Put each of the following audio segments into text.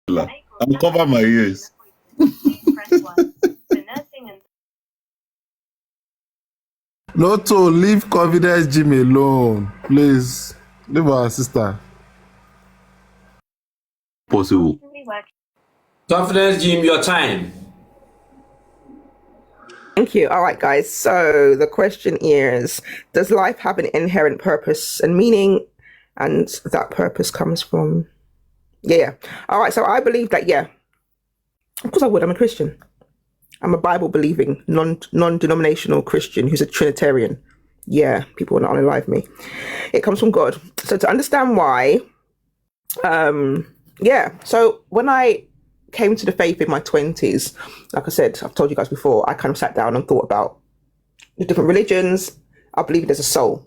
I'll cover my ears. Lotto, leave Confidence Jim alone. Please. Leave our sister. Possible. Confidence Jim, your time. Thank you. All right, guys. So the question is, does life have an inherent purpose and meaning? And that purpose comes from, yeah. All right. So I believe that, yeah. Of course I would. I'm a Christian. I'm a Bible-believing, non-denominational Christian who's a Trinitarian. Yeah, people are not alive me. It comes from God. So to understand why, yeah. So when I came to the faith in my 20s, like I said, I've told you guys before, I kind of sat down and thought about the different religions. I believe there's a soul.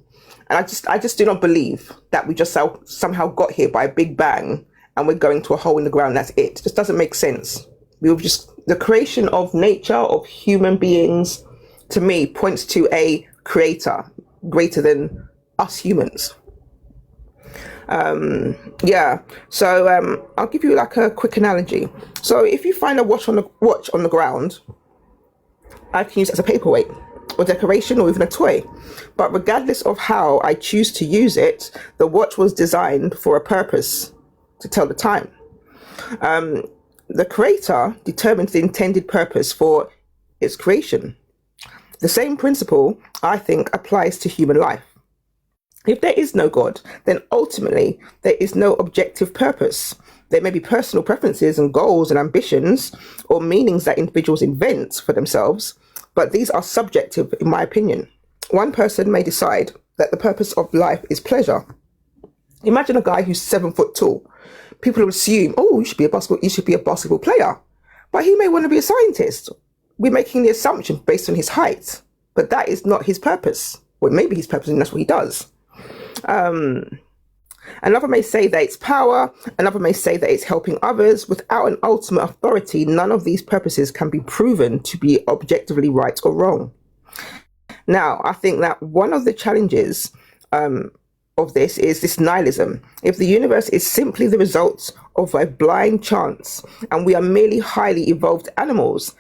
And I just do not believe that we just somehow got here by a big bang and we're going to a hole in the ground. That's it. It just doesn't make sense. We were just, the creation of nature, of human beings, to me, points to a creator greater than us humans. Yeah. So I'll give you like a quick analogy. So if you find a watch on the ground, I can use it as a paperweight or decoration or even a toy. But regardless of how I choose to use it, the watch was designed for a purpose, to tell the time. The creator determines the intended purpose for its creation. The same principle, I think, applies to human life. If there is no God, then ultimately there is no objective purpose. There may be personal preferences and goals and ambitions or meanings that individuals invent for themselves, but these are subjective in my opinion. One person may decide that the purpose of life is pleasure. Imagine a guy who's 7 foot tall. People will assume, oh, you should be a basketball player. But he may want to be a scientist. We're making the assumption based on his height, but that is not his purpose. Well, maybe his purpose, and that's what he does. Another may say that it's power. Another may say that it's helping others. Without an ultimate authority, none of these purposes can be proven to be objectively right or wrong. Now, I think that one of the challenges of this is this nihilism. If the universe is simply the result of a blind chance and we are merely highly evolved animals,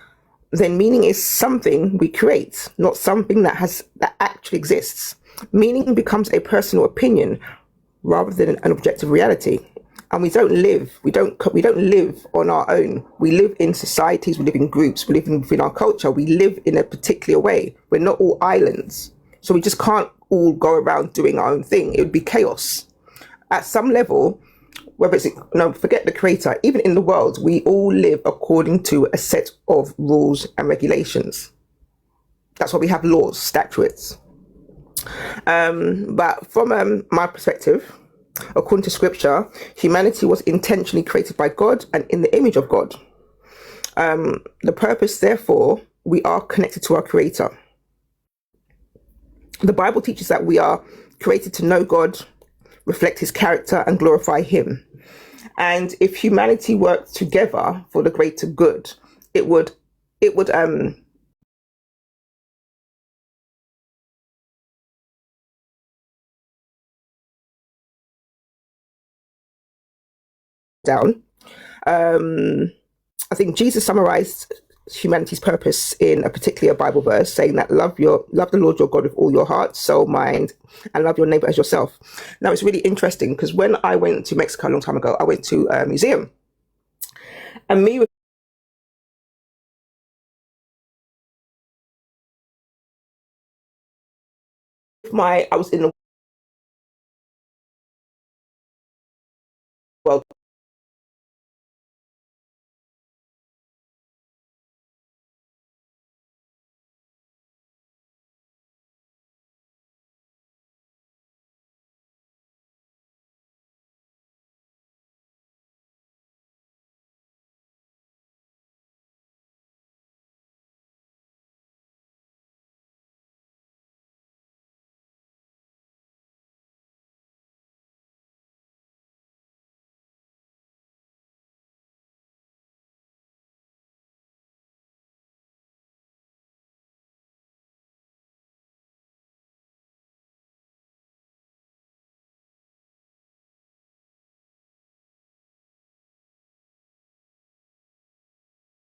then meaning is something we create, not something that actually exists. Meaning becomes a personal opinion rather than an objective reality. And we don't live on our own. We live in societies, we live in groups, we live within our culture, we live in a particular way. We're not all islands. So we just can't all go around doing our own thing. It would be chaos. At some level, forget the creator, even in the world, we all live according to a set of rules and regulations. That's why we have laws, statutes. But from my perspective, according to scripture, humanity was intentionally created by God and in the image of God. The purpose, therefore, we are connected to our creator. The Bible teaches that we are created to know God, reflect his character and glorify him. And if humanity worked together for the greater good, it would down. I think Jesus summarized humanity's purpose in a particular Bible verse, saying that love the Lord your God with all your heart, soul, mind, and love your neighbor as yourself. Now it's really interesting because when I went to Mexico a long time ago, I went to a museum, and I was in the world